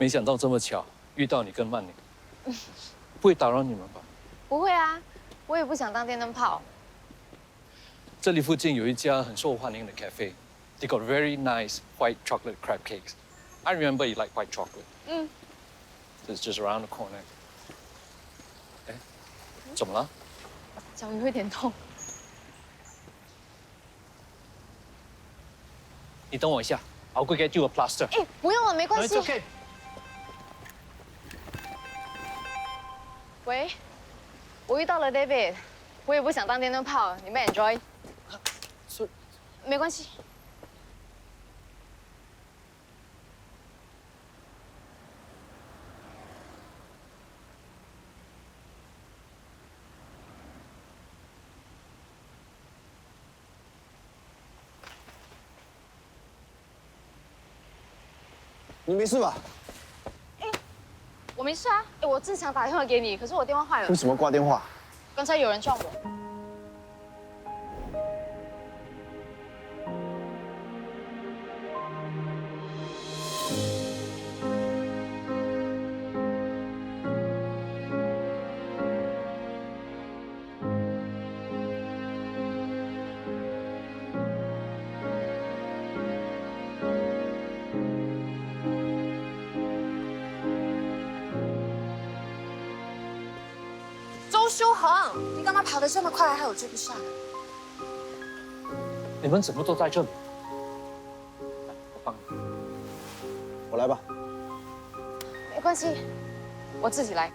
没想到这么巧遇到你跟曼宁，不会打扰你们吧？不会啊，我也不想当电灯泡。这里附近有一家很受欢迎的 cafe，they got very nice white chocolate crab cakes. I remember you like white chocolate. 嗯， It's just around the corner. 哎，怎么了？脚有一点痛。你等我一下 ，I'll go get you a plaster. 哎，不用了，没关系。 No, it's okay. 喂，我遇到了 David， 我也不想当电灯泡，你们 enjoy。没关系。你没事吧？我没事啊，哎，我正想打电话给你，可是我电话坏了为。什么挂电话？刚才有人撞我。周修恒，你干嘛跑得这么快，害我追不上？你们怎么都在这里？我帮你。我来吧。没关系，我自己来。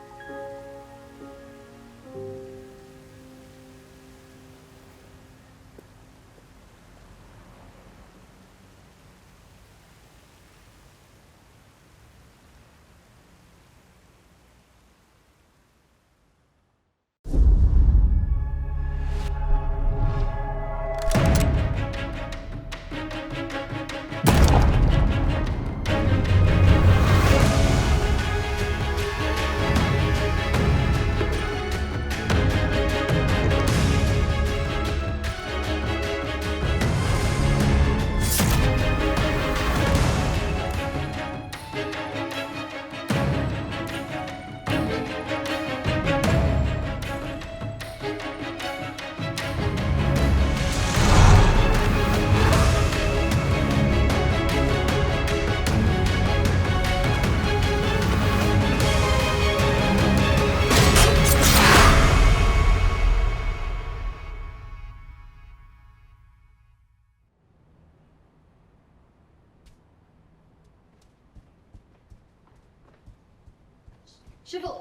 师傅，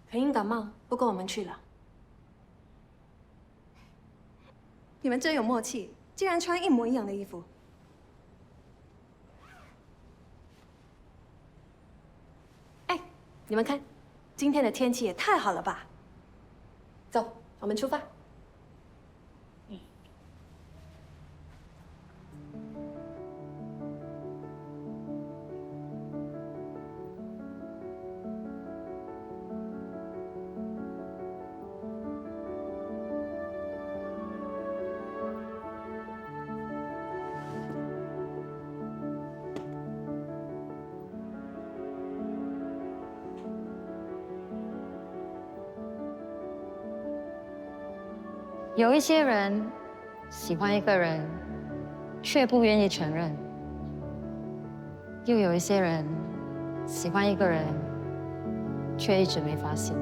裴英感冒，不跟我们去了。你们真有默契，竟然穿一模一样的衣服。哎，你们看，今天的天气也太好了吧！走，我们出发。有一些人喜欢一个人，却不愿意承认；又有一些人喜欢一个人，却一直没发现。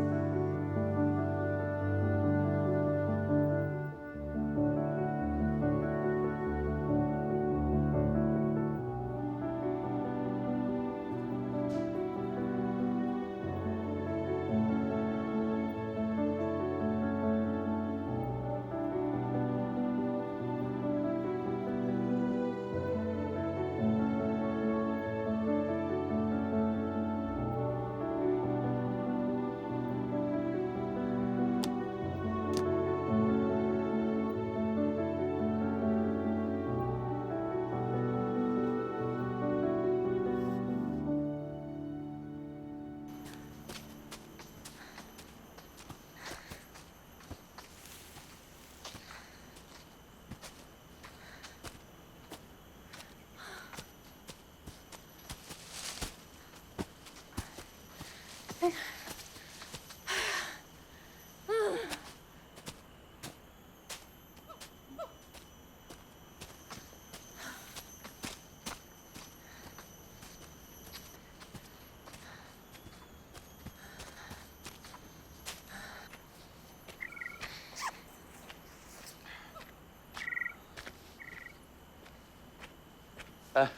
哎，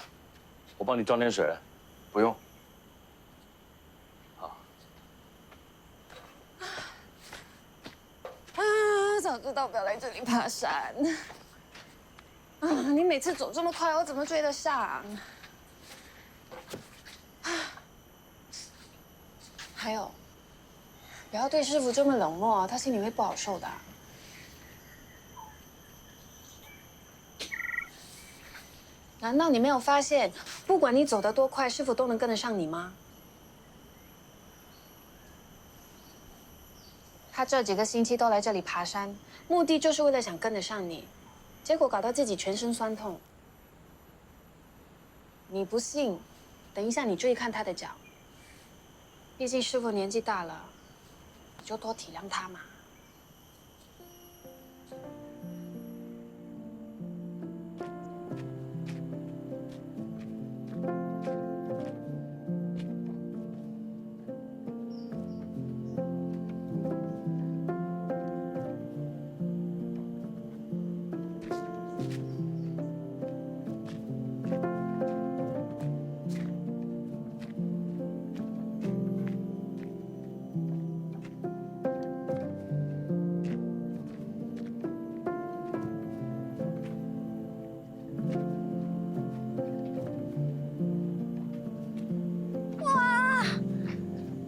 我帮你装点水。不用。早知道不要来这里爬山。啊，你每次走这么快，我怎么追得上？还有，不要对师傅这么冷漠，他心里会不好受的。难道你没有发现，不管你走得多快，师傅都能跟得上你吗？他这几个星期都来这里爬山，目的就是为了想跟得上你，结果搞到自己全身酸痛。你不信，等一下你注意看他的脚。毕竟师傅年纪大了，你就多体谅他嘛。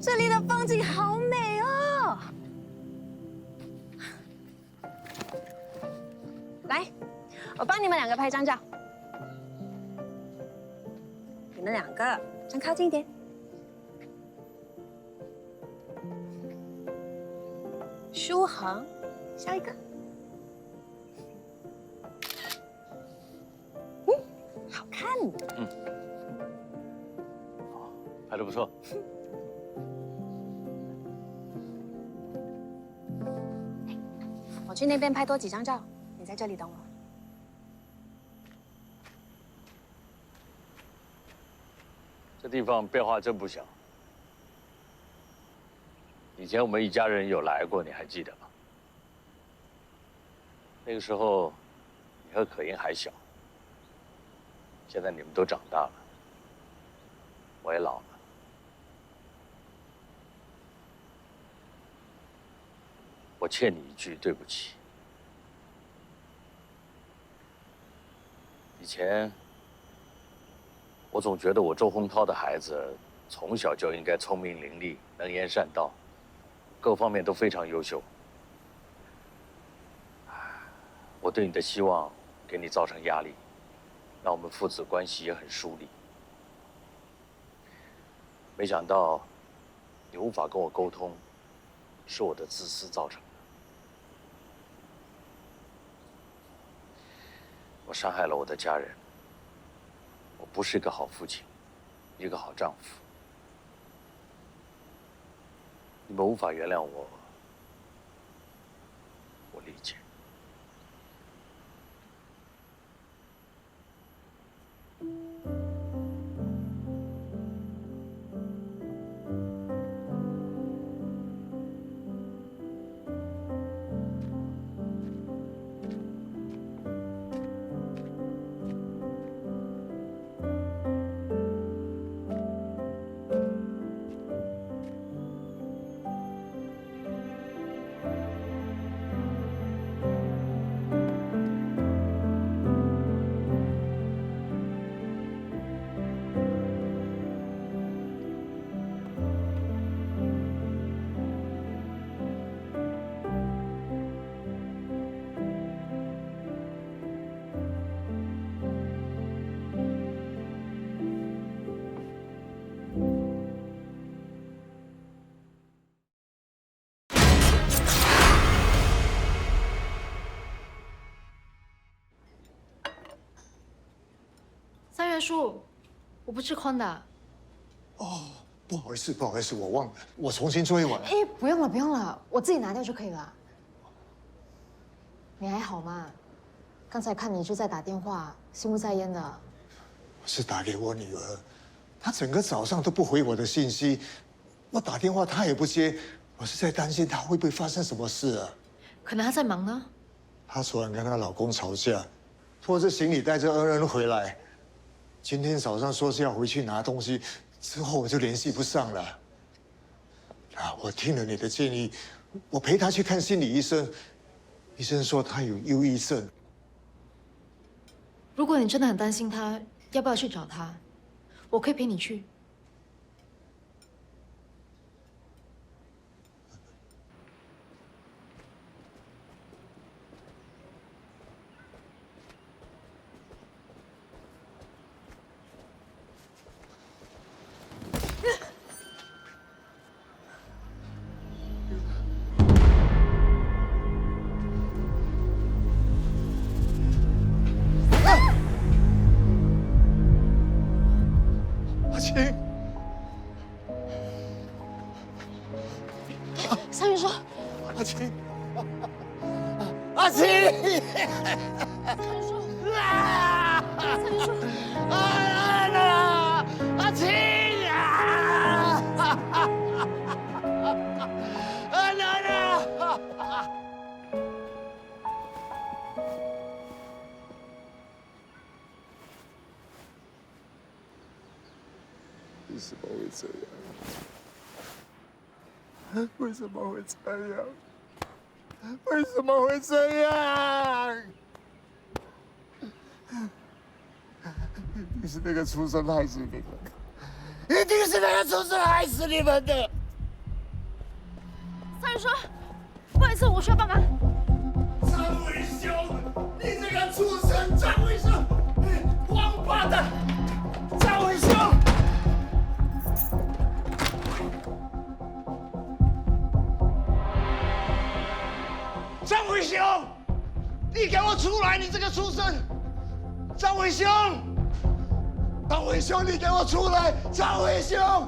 这里的风景好美哦！来，我帮你们两个拍张照。你们两个站靠近一点。舒恒，下一个。好看。拍得不错。我去那边拍多几张照，你在这里等我。这地方变化真不小。以前我们一家人有来过，你还记得吗？那个时候，你和可英还小。现在你们都长大了，我也老了。我欠你一句对不起。以前，我总觉得我周洪涛的孩子从小就应该聪明伶俐、能言善道，各方面都非常优秀。我对你的希望给你造成压力，让我们父子关系也很疏离。没想到，你无法跟我沟通，是我的自私造成的。我伤害了我的家人，我不是一个好父亲，一个好丈夫。你们无法原谅我，我理解。三元叔，我不吃空的。哦，不好意思，不好意思，我忘了，我重新做一碗。哎，不用了，不用了，我自己拿掉就可以了。你还好吗？刚才看你一直在打电话，心不在焉的。我是打给我女儿，她整个早上都不回我的信息，我打电话她也不接，我是在担心她会不会发生什么事啊？可能她在忙呢。她昨晚跟她老公吵架，拖着行李带着恩人回来。今天早上说是要回去拿东西，之后我就联系不上了。啊，我听了你的建议，我陪他去看心理医生。医生说他有忧郁症。如果你真的很担心他，要不要去找他？我可以陪你去。阿青，三元说，阿青，阿青，阿青为什么会这样？为什么会这样？为什么会这样？一定是那个畜生害死你们的！一定是那个畜生害死你们的！三元说，不好意思，我需要帮忙。张伟兄，你这个畜生！张伟兄，王八蛋！张伟兄！张伟兄，你给我出来！你这个畜生！张伟兄，张伟兄，你给我出来！张伟兄，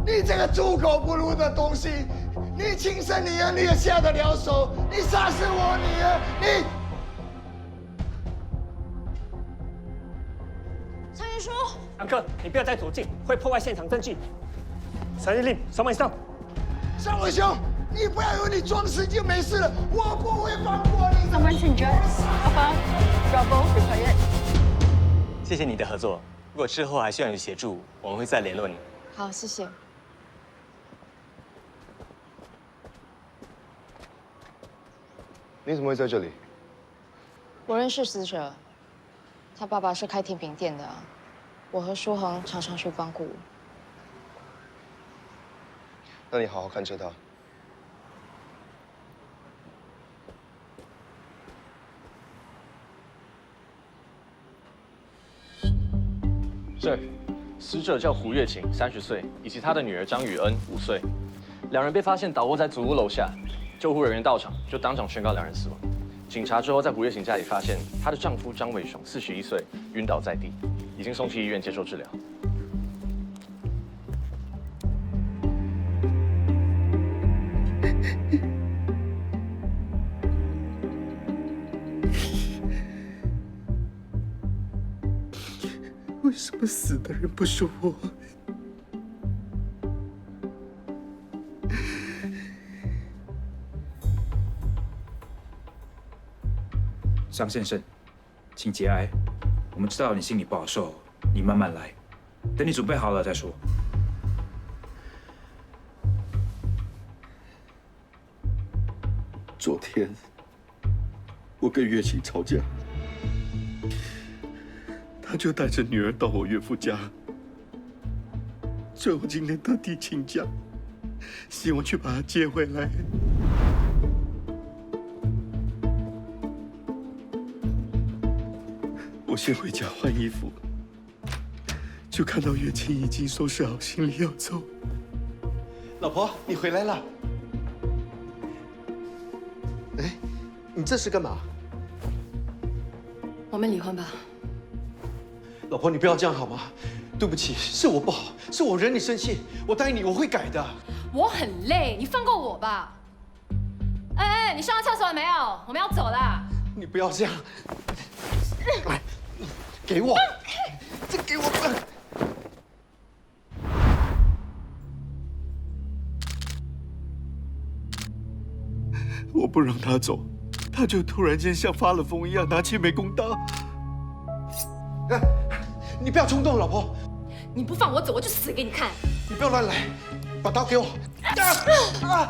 你这个猪狗不如的东西！你亲生女儿，你也下得了手？你杀死我女儿，你！三元说，杨哥，你不要再走近，会破坏现场证据。陈日令，手往上。张伟兄，你不要以为你装死就没事了，我不会放过你。Someone suggest above trouble required。谢谢你的合作，如果之后还需要你的协助，我们会再联络你。好，谢谢。你怎么会在这里？我认识死者，他爸爸是开甜品店的，我和舒恒常常去光顾。那你好好看着他。这死者叫胡月琴，30岁，以及他的女儿张雨恩，5岁。两人被发现倒卧在祖屋楼下，救护人员到场就当场宣告两人死亡。警察之后在胡月琴家里发现她的丈夫张伟雄，41岁，晕倒在地，已经送去医院接受治疗。为什么死的人不是我？张先生，请节哀。我们知道你心里不好受，你慢慢来，等你准备好了再说。昨天我跟月琴吵架，他就带着女儿到我岳父家，所以我今天特地请假，希望去把她接回来。我先回家换衣服，就看到月琴已经收拾好行李要走。老婆，你回来了。哎，你这是干嘛？我们离婚吧。老婆，你不要这样好吗？对不起，是我不好，是我惹你生气。我答应你，我会改的。我很累，你放过我吧。哎，你上完厕所了没有？我们要走了。你不要这样。来，给我，这给我。我不让他走，他就突然间像发了疯一样拿起美工刀。你不要冲动，老婆。你不放我走，我就死给你看！你不要乱来，把刀给我。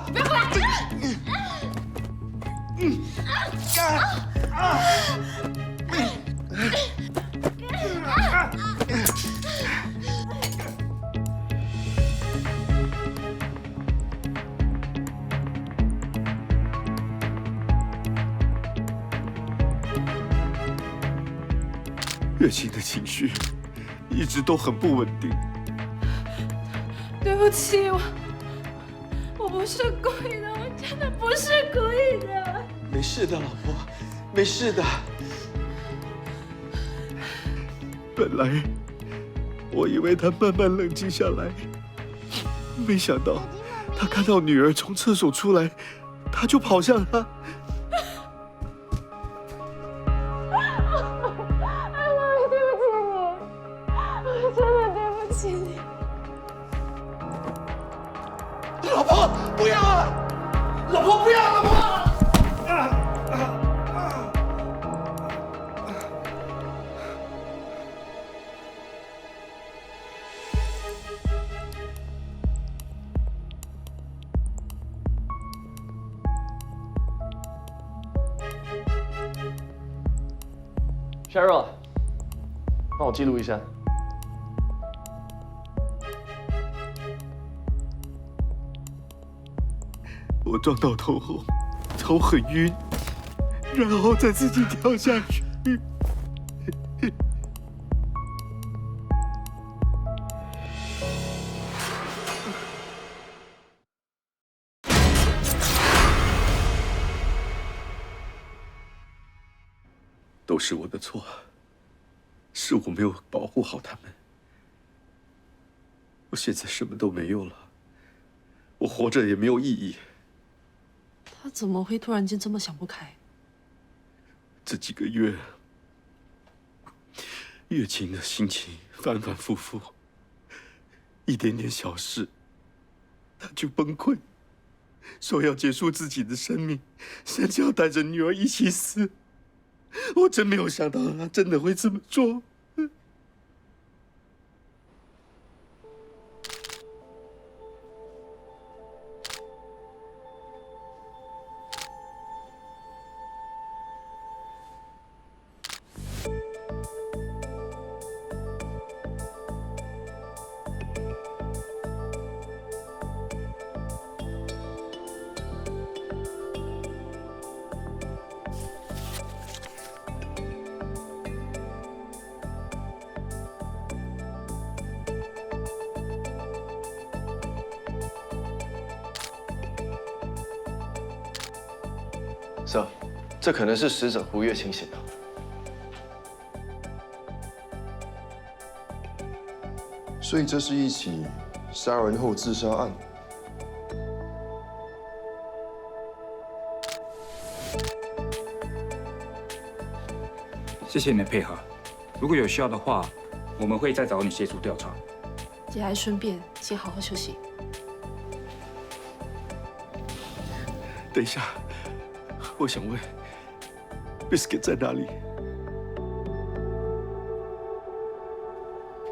你不要过来！月琴的情绪一直都很不稳定。对不起，我不是故意的，我真的不是故意的。没事的，老婆，没事的。本来我以为他慢慢冷静下来，没想到他看到女儿从厕所出来，他就跑向她。老婆，不要啊！老婆，不要，老婆！Cheryl， 帮我记录一下。我撞到头后，头很晕，然后再自己跳下去。都是我的错，是我没有保护好他们。我现在什么都没有了，我活着也没有意义。他怎么会突然间这么想不开？这几个月，月琴的心情反反复复，一点点小事，他就崩溃，说要结束自己的生命，甚至要带着女儿一起死。我真没有想到他真的会这么做。Sir， 这可能是死者胡月琴写的。所以这是一起杀人后自杀案。谢谢你的配合，如果有需要的话，我们会再找你协助调查。节哀顺变，请好好休息。等一下，我想问 ，Biscuit 在哪里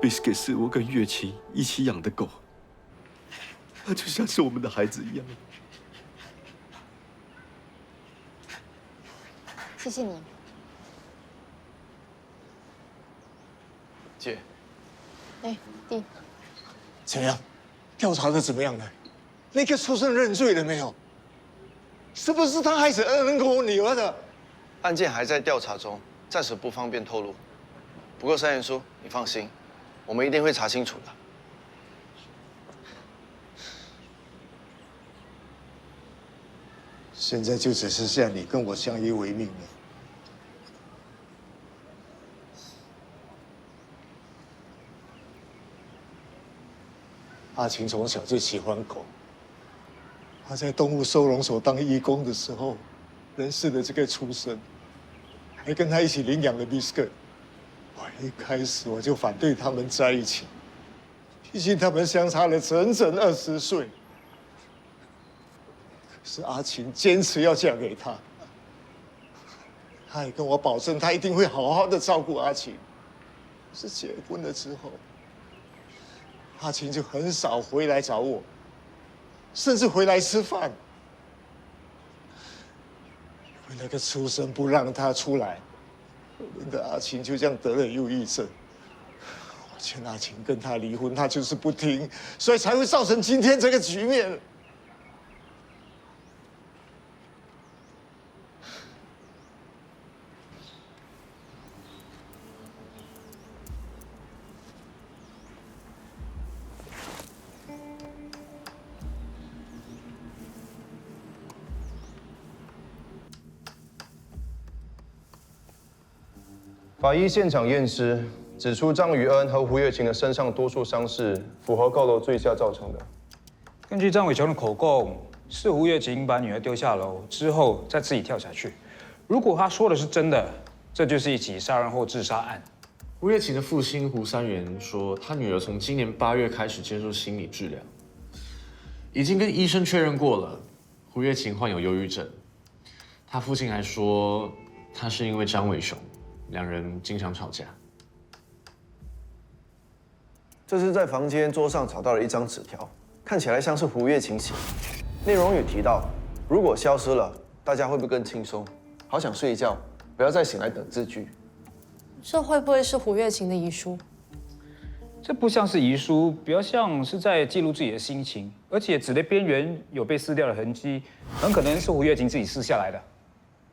？Biscuit 是我跟月琴一起养的狗，它就像是我们的孩子一样。谢谢你。姐，哎，弟，怎样？调查的怎么样了？那个畜生认罪了没有？是不是他害死2人跟我女儿的？案件还在调查中，暂时不方便透露。不过三元叔，你放心，我们一定会查清楚的。现在就只剩下你跟我相依为命了。阿琴从小就喜欢狗，他在动物收容所当义工的时候，认识了这个畜生，还跟他一起领养了 Biscuit。我一开始我就反对他们在一起，毕竟他们相差了整整20岁。可是阿琴坚持要嫁给他，他也跟我保证，他一定会好好的照顾阿琴。是结婚了之后，阿晴就很少回来找我，甚至回来吃饭。因为那个畜生不让他出来，可怜的阿晴就这样得了忧郁症。我劝阿晴跟他离婚，他就是不听，所以才会造成今天这个局面。法医现场验尸指出，张宇恩和胡月琴的身上多处伤势符合高楼坠下造成的。根据张伟雄的口供，是胡月琴把女儿丢下楼之后再自己跳下去。如果他说的是真的，这就是一起杀人后自杀案。胡月琴的父亲胡三元说，他女儿从今年8月开始接受心理治疗，已经跟医生确认过了，胡月琴患有忧郁症。他父亲还说，他是因为张伟雄，两人经常吵架。这是在房间桌上找到了一张纸条，看起来像是胡月琴写的。内容有提到，如果消失了，大家会不会更轻松？好想睡一觉，不要再醒来等字句。这会不会是胡月琴的遗书？这不像是遗书，比较像是在记录自己的心情，而且纸的边缘有被撕掉的痕迹，很可能是胡月琴自己撕下来的。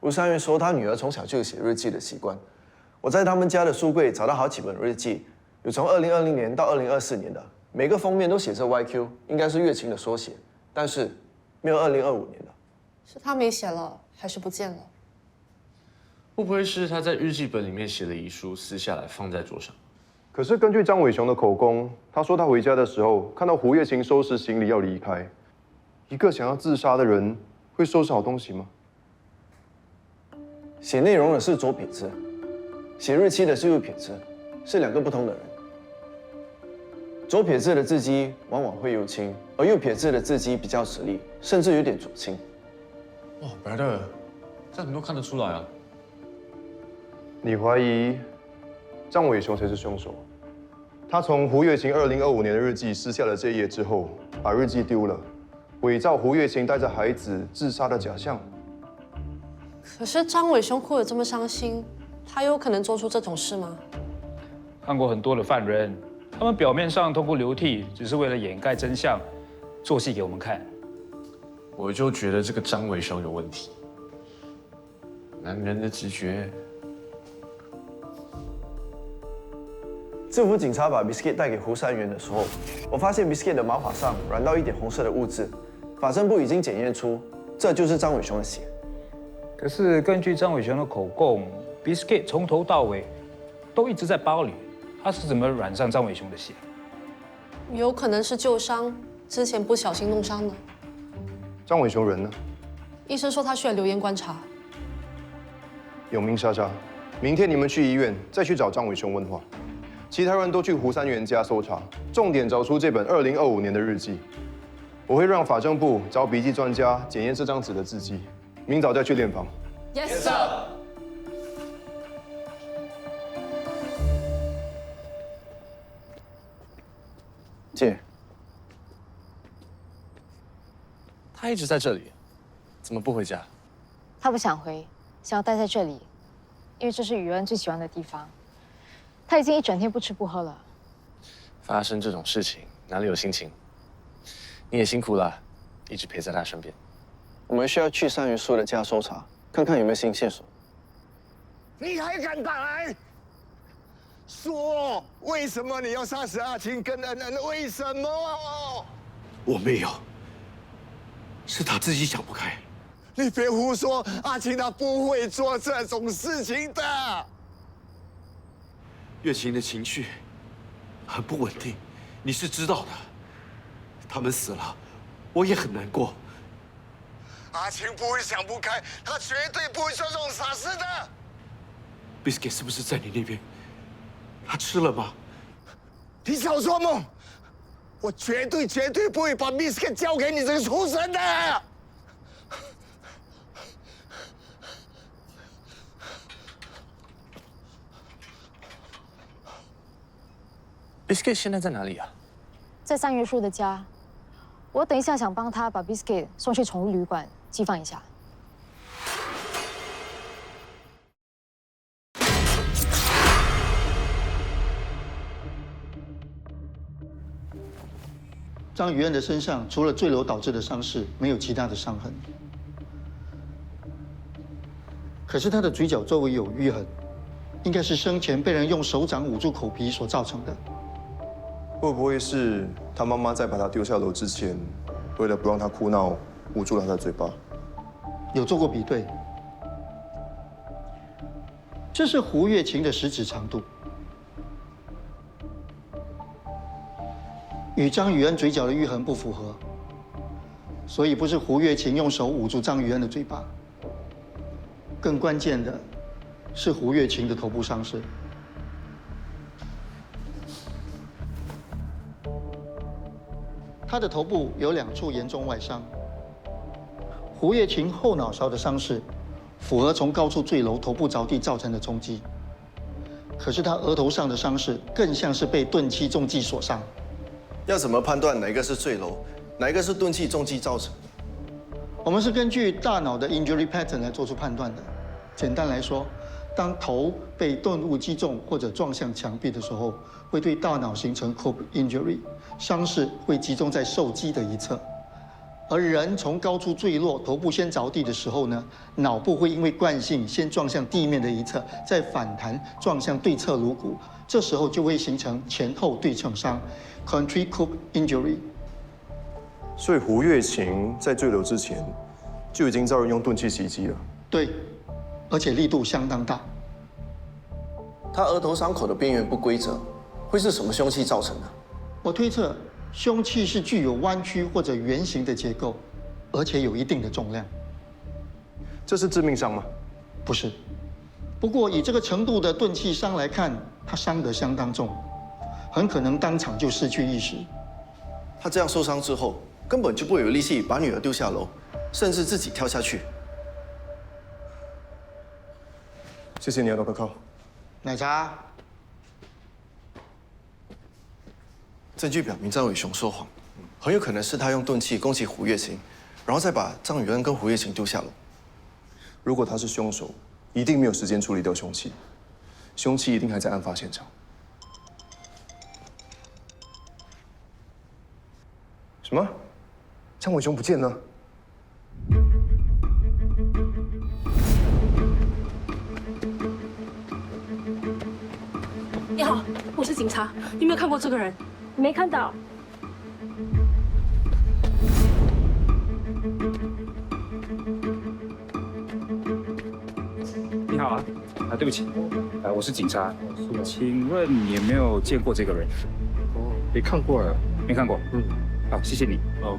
吴三元说，他女儿从小就有写日记的习惯。我在他们家的书柜找到好几本日记，有从2020年到2024年的，每个封面都写着 YQ， 应该是月琴的缩写，但是没有2025年的。是他没写了，还是不见了？会不会是他在日记本里面写的遗书撕下来放在桌上？可是根据张伟雄的口供，他说他回家的时候看到胡月琴收拾行李要离开。一个想要自杀的人会收拾好东西吗？写内容的是左撇子，写日期的是右撇子，是两个不同的人。左撇子的字迹往往会右倾，而右撇子的字迹比较直立，甚至有点左倾。哇 ，brother， 这样你都看得出来啊？你怀疑张伟雄才是凶手？他从胡月琴2025年的日记撕下了这一页之后，把日记丢了，伪造胡月琴带着孩子自杀的假象。可是张伟雄哭得这么伤心，他有可能做出这种事吗？看过很多的犯人，他们表面上通过流涕，只是为了掩盖真相，做戏给我们看。我就觉得这个张伟雄有问题。男人的直觉。政府警察把 Biscuit 带给胡三元的时候，我发现 Biscuit 的毛发上染到一点红色的物质，法政部已经检验出这就是张伟雄的血。可是根据张伟雄的口供 ，Biscuit 从头到尾都一直在包里，他是怎么染上张伟雄的血？有可能是旧伤，之前不小心弄伤的。张伟雄人呢？医生说他需要留院观察。永明、莎莎，明天你们去医院再去找张伟雄问话。其他人都去胡三元家搜查，重点找出这本2025年的日记。我会让法政部找笔记专家检验这张纸的字迹，明早再去练房。Yes sir。姐，他一直在这里，怎么不回家？他不想回，想要待在这里，因为这是宇恩最喜欢的地方。他已经一整天不吃不喝了。发生这种事情哪里有心情？你也辛苦了，一直陪在他身边。我们需要去三元叔的家搜查，看看有没有新线索。你还敢打来？说，为什么你要杀死阿青跟恩恩？为什么？我没有，是他自己想不开。你别胡说，阿青他不会做这种事情的。月琴的情绪很不稳定，你是知道的。他们死了，我也很难过。阿青不会想不开，他绝对不会做这种傻事的。Biscuit 是不是在你那边？他吃了吗？你少做梦！我绝对不会把 Biscuit 交给你这个畜生的。Biscuit 现在在哪里啊？在三元树的家。我等一下想帮他把 Biscuit 送去宠物旅馆寄放一下。张雨恩的身上除了坠楼导致的伤势，没有其他的伤痕。可是他的嘴角周围有淤痕，应该是生前被人用手掌捂住口鼻所造成的。会不会是他妈妈在把他丢下楼之前，为了不让他哭闹，捂住了他的嘴巴？有做过比对，这是胡月琴的食指长度，与张雨恩嘴角的淤痕不符合，所以不是胡月琴用手捂住张雨恩的嘴巴。更关键的是胡月琴的头部伤势。他的头部有2处严重外伤。胡月琴后脑勺的伤势符合从高处坠楼头部着地造成的冲击，可是他额头上的伤势更像是被钝器重击所伤。要怎么判断哪一个是坠楼，哪一个是钝器重击造成的？我们是根据大脑的 injury pattern 来做出判断的。简单来说，当头被钝物击中或者撞向墙壁的时候，会对大脑形成 cope injury， 伤势会集中在受击的一侧。而人从高处坠落，头部先着地的时候呢，脑部会因为惯性先撞向地面的一侧，再反弹撞向对侧颅骨，这时候就会形成前后对称伤 （contra cope injury）。所以胡月琴在坠楼之前就已经遭人用钝器袭击了。对，而且力度相当大。他额头伤口的边缘不规则，会是什么凶器造成的？我推测，凶器是具有弯曲或者圆形的结构，而且有一定的重量。这是致命伤吗？不是。不过以这个程度的钝器伤来看，他伤得相当重，很可能当场就失去意识。他这样受伤之后，根本就不会有力气把女儿丢下楼，甚至自己跳下去。谢谢你啊，罗可靠。奶茶。证据表明张伟雄说谎，很有可能是他用钝器攻击胡月琴，然后再把张雨恩跟胡月琴丢下楼。如果他是凶手，一定没有时间处理掉凶器，凶器一定还在案发现场。什么？张伟雄不见了？你好，我是警察，你有没有看过这个人？没看到。你好啊，对不起，我是警察，请问你有没有见过这个人？哦，没看过啊，没看过。好，谢谢你。哦。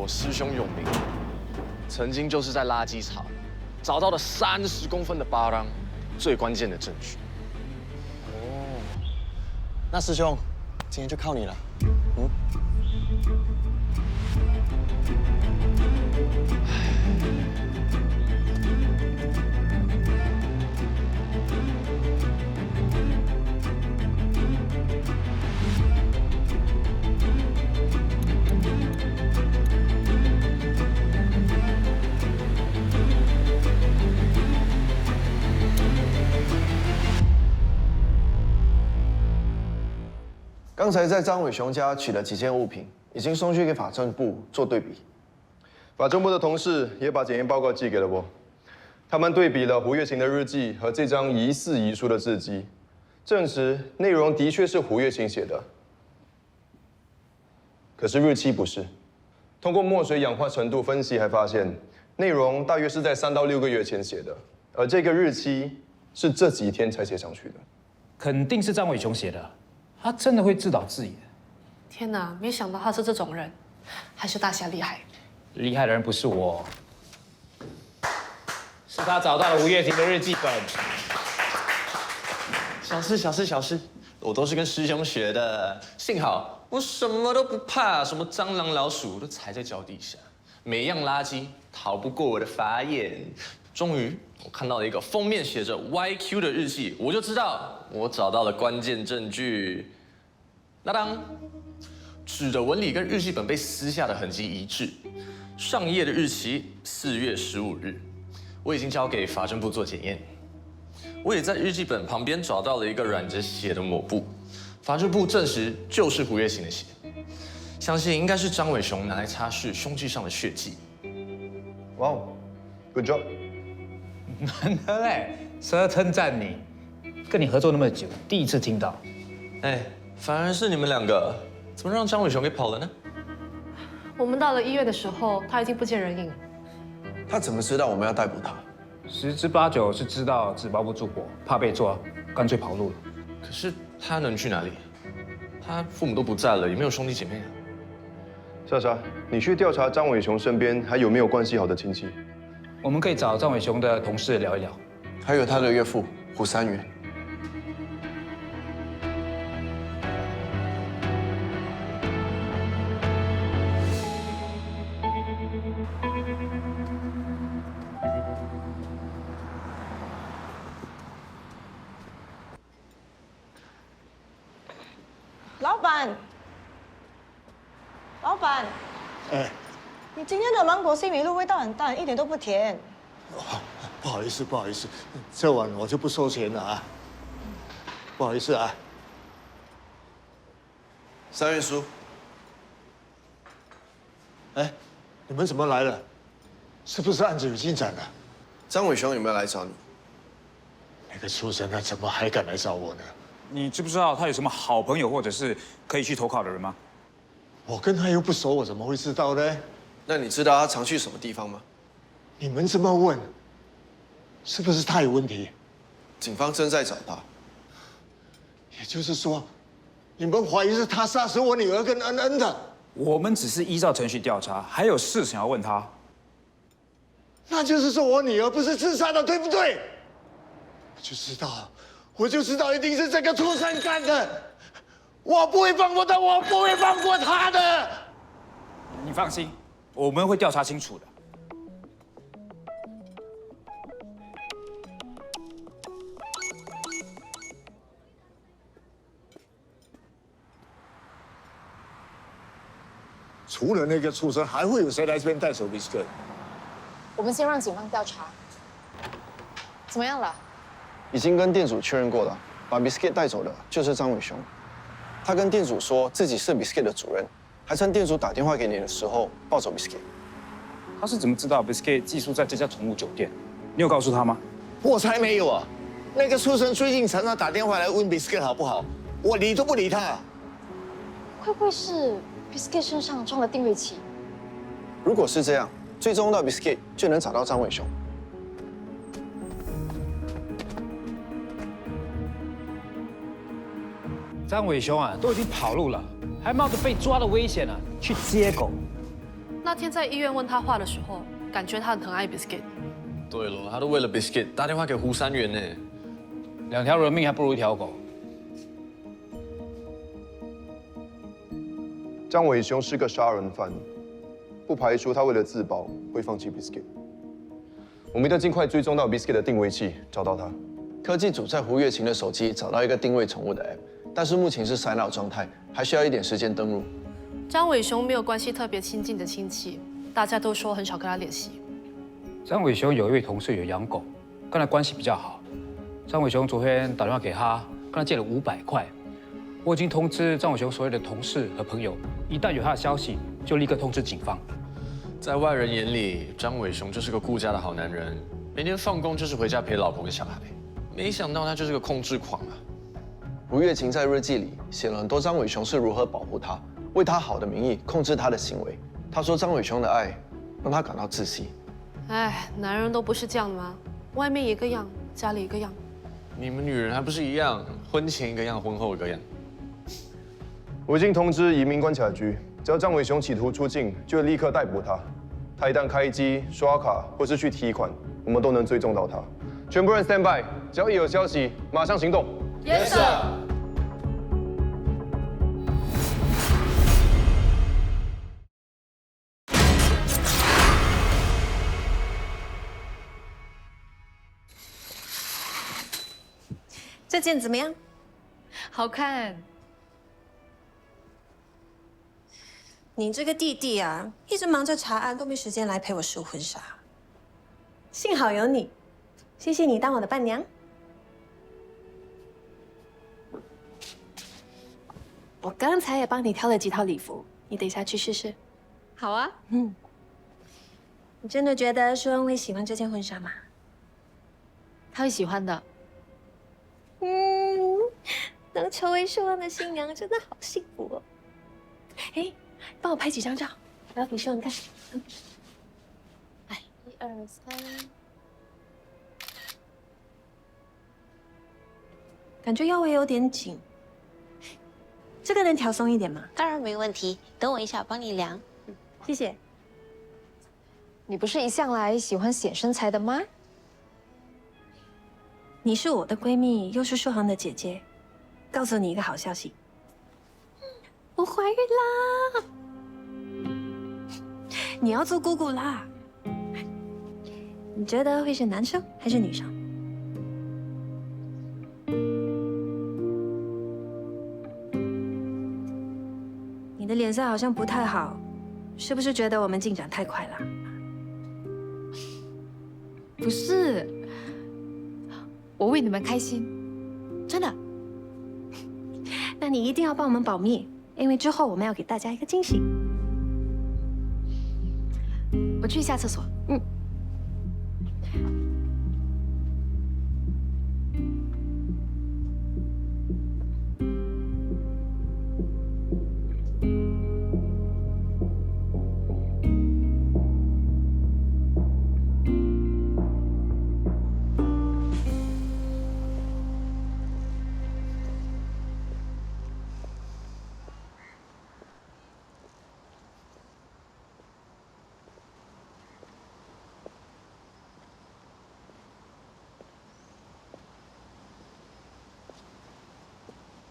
师兄有名，曾经就是在垃圾场找到了30公分的巴掌，最关键的证据。哦，那师兄，今天就靠你了。刚才在张伟雄家取了几件物品，已经送去给法政部做对比。法政部的同事也把检验报告寄给了我，他们对比了胡月琴的日记和这张疑似遗书的字迹，证实内容的确是胡月琴写的，可是日期不是。通过墨水氧化程度分析，还发现内容大约是在3到6个月前写的，而这个日期是这几天才写上去的。肯定是张伟雄写的。他真的会自导自演。天哪，没想到他是这种人，还是大侠厉害。厉害的人不是我，是他找到了吴月婷的日记本。小事，我都是跟师兄学的。幸好我什么都不怕，什么蟑螂老鼠都踩在脚底下，每样垃圾逃不过我的法眼。终于，我看到了一个封面写着 YQ 的日记，我就知道我找到了关键证据。那当，纸的纹理跟日记本被撕下的痕迹一致，上页的日期4月15日，我已经交给法政部做检验。我也在日记本旁边找到了一个染着血的抹布，法政部证实就是胡月琴的血，相信应该是张伟雄拿来擦拭凶器上的血迹。哇哦 ，Good job！ 难得嘞，蛇称赞你，跟你合作那么久，第一次听到。哎，反而是你们两个，怎么让张伟雄给跑了呢？我们到了医院的时候，他已经不见人影。他怎么知道我们要逮捕他？10之8九是知道纸包不住火，怕被抓，干脆跑路了。可是他能去哪里？他父母都不在了，也没有兄弟姐妹啊。莎莎，你去调查张伟雄身边还有没有关系好的亲戚。我们可以找张伟雄的同事聊一聊，还有他的岳父胡三元。老板，哎，你今天的芒果西米露味道很淡，一点都不甜。不好意思，这碗我就不收钱了啊。不好意思啊。三元叔，哎，你们怎么来了？是不是案子有进展了？张伟雄有没有来找你？那个畜生他怎么还敢来找我呢？你知不知道他有什么好朋友或者是可以去投靠的人吗？我跟他又不熟，我怎么会知道呢？那你知道他常去什么地方吗？你们这么问，是不是他有问题？警方正在找他。也就是说，你们怀疑是他杀死我女儿跟恩恩的？我们只是依照程序调查，还有事想要问他。那就是说我女儿不是自杀的，对不对？我就知道一定是这个畜生干的。我不会放过他，我不会放过他的。你放心，我们会调查清楚的。除了那个畜生，还会有谁来这边带走 biscuit？ 我们先让警方调查。怎么样了？已经跟店主确认过了，把 biscuit 带走的就是张伟雄。他跟店主说自己是 biscuit 的主人，还趁店主打电话给你的时候抱走 biscuit。他是怎么知道 biscuit 寄宿在这家宠物酒店？你有告诉他吗？我才没有啊！那个畜生最近常常打电话来问 biscuit 好不好，我理都不理他。会不会是 biscuit 身上装了定位器？如果是这样，追踪到 biscuit 就能找到张伟雄。张伟雄啊，都已经跑路了，还冒着被抓的危险啊，去接狗。那天在医院问他话的时候，感觉他很疼爱 biscuit。对了，他都为了 biscuit 打电话给胡三元呢。2条人命还不如1条狗。张伟雄是个杀人犯，不排除他为了自保会放弃 biscuit。我们一定要尽快追踪到 biscuit 的定位器，找到他。科技组在胡月琴的手机找到一个定位宠物的 app， 但是目前是闪脑状态，还需要一点时间登录。张伟雄没有关系特别亲近的亲戚，大家都说很少跟他联系。张伟雄有一位同事有养狗，跟他关系比较好。张伟雄昨天打电话给他，跟他借了500块。我已经通知张伟雄所有的同事和朋友，一旦有他的消息，就立刻通知警方。在外人眼里，张伟雄就是个顾家的好男人，每天放工就是回家陪老婆跟小孩。没想到他就是个控制狂啊！胡月琴在日记里写了很多张伟雄是如何保护他，为他好的名义控制他的行为。他说张伟雄的爱让他感到窒息。哎，男人都不是这样的吗？外面一个样，家里一个样。你们女人还不是一样，婚前一个样，婚后一个样。我已经通知移民关卡局，只要张伟雄企图出境，就会立刻逮捕他。他一旦开机、刷卡或是去提款，我们都能追踪到他。全部人 stand by， 只要一有消息，马上行动。Yes sir。这件怎么样？好看。你这个弟弟啊，一直忙着查案，都没时间来陪我试婚纱。幸好有你，谢谢你当我的伴娘。我刚才也帮你挑了几套礼服，你等一下去试试。好啊。你真的觉得舒恩会喜欢这件婚纱吗？他会喜欢的。能成为舒恩的新娘真的好幸福哦。哎，帮我拍几张照，我要给舒恩看。来，1、2、3。感觉腰围有点紧，这个能调松一点吗？当然没问题，等我一下，我帮你量。谢谢。你不是一向来喜欢显身材的吗？你是我的闺蜜，又是舒恒的姐姐，告诉你一个好消息，我怀孕啦！你要做姑姑啦！你觉得会是男生还是女生？你的脸色好像不太好，是不是觉得我们进展太快了？不是，我为你们开心，真的。那你一定要帮我们保密，因为之后我们要给大家一个惊喜。我去一下厕所。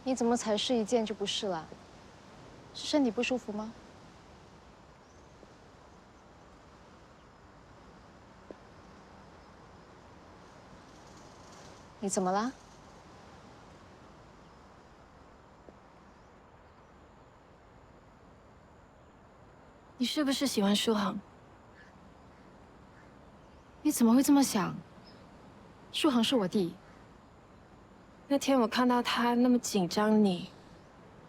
你怎么才试一件就不试了？是身体不舒服吗？你怎么了？你是不是喜欢舒恒？你怎么会这么想？舒恒是我弟。那天我看到他那么紧张你，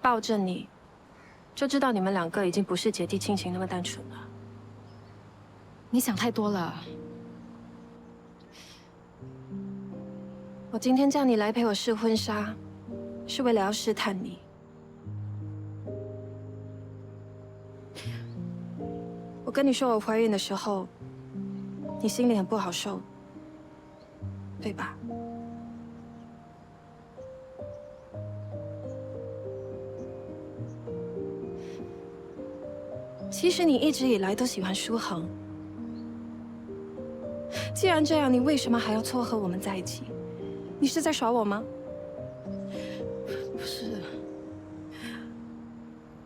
抱着你，就知道你们两个已经不是姐弟亲情那么单纯了。你想太多了。我今天叫你来陪我试婚纱，是为了要试探你。我跟你说我怀孕的时候，你心里很不好受，对吧？其实你一直以来都喜欢舒恒。既然这样，你为什么还要撮合我们在一起？你是在耍我吗？不是。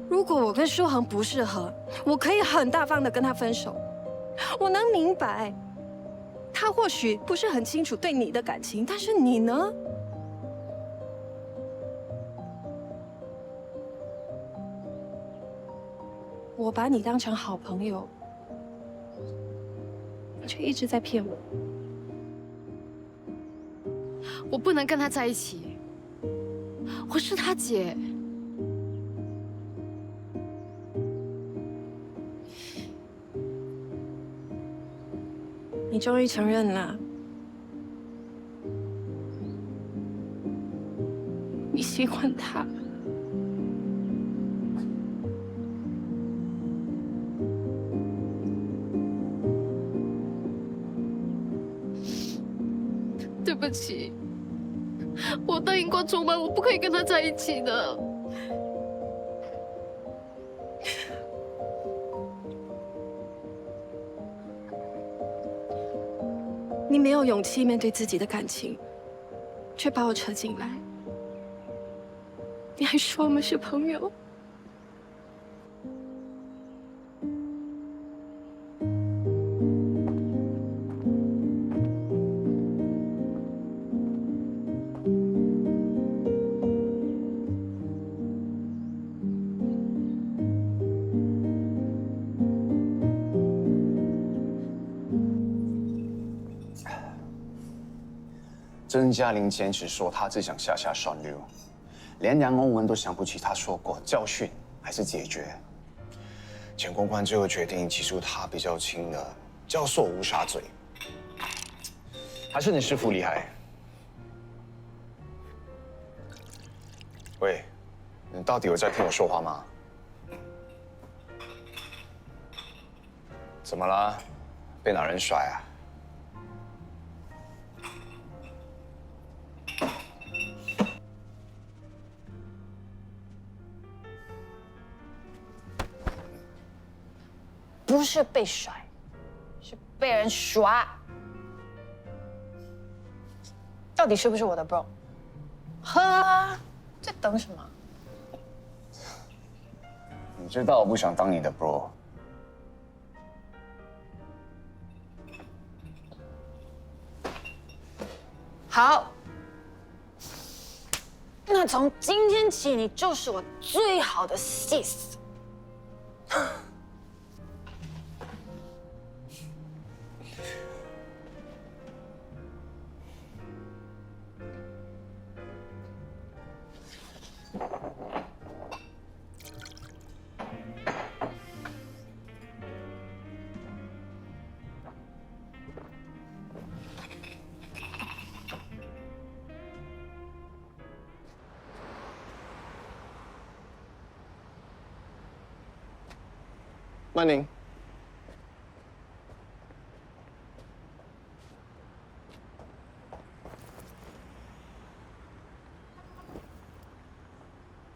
如果我跟舒恒不适合，我可以很大方的跟他分手。我能明白，他或许不是很清楚对你的感情，但是你呢？我把你当成好朋友，你却一直在骗我。我不能跟他在一起，我是他姐。你终于承认了，你喜欢他。对不起，我答应过钟妈，我不可以跟他在一起的。你没有勇气面对自己的感情，却把我扯进来。你还说我们是朋友。甄嘉玲坚持说她只想下下双流，连杨欧文都想不起他说过教训还是解决。检公关最后决定起诉他比较轻的教唆误杀罪。还是你师傅厉害。喂，你到底有在听我说话吗？怎么了？被哪人甩啊？不是被甩，是被人耍。到底是不是我的 bro？ 喝啊！在等什么？你知道我不想当你的 bro。好，那从今天起，你就是我最好的 sis。曼宁，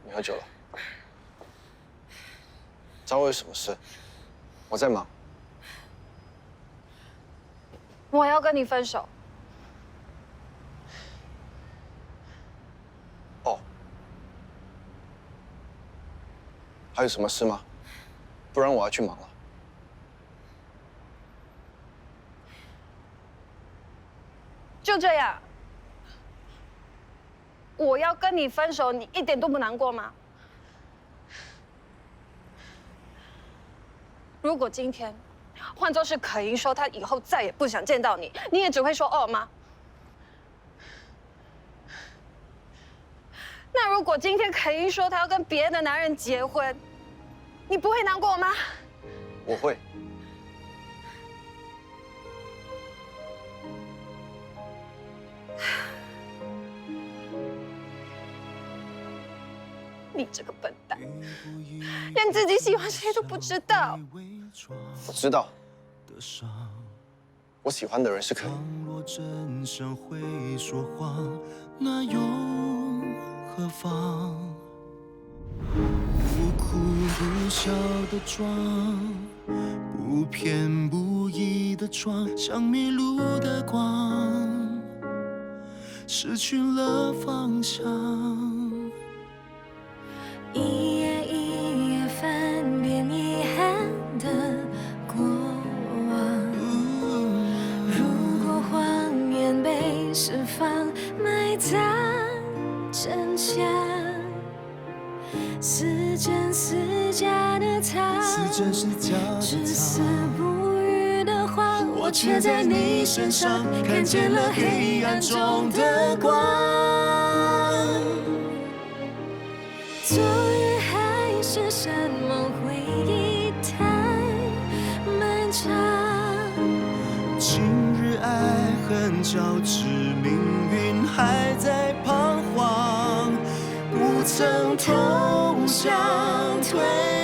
你喝酒了？找我有什么事？我在忙。我要跟你分手。哦，还有什么事吗？不然我要去忙了。就这样，我要跟你分手，你一点都不难过吗？如果今天换作是可盈说她以后再也不想见到你，你也只会说哦吗？那如果今天可盈说她要跟别的男人结婚，你不会难过吗？我会。你这个笨蛋，连自己喜欢谁都不知道。我知道，我喜欢的人是可盈。那又何妨？不哭不笑的装，不偏不倚的装，像迷路的光，失去了方向。一页一页翻遍遗憾的过往，如果谎言被释放，埋葬真相。是真是假的他，至死不渝的话，我却在你身上看见了黑暗中的光。昨日还是山盟，回忆太漫长。今日爱恨交织，命运还在彷徨，不曾通向退。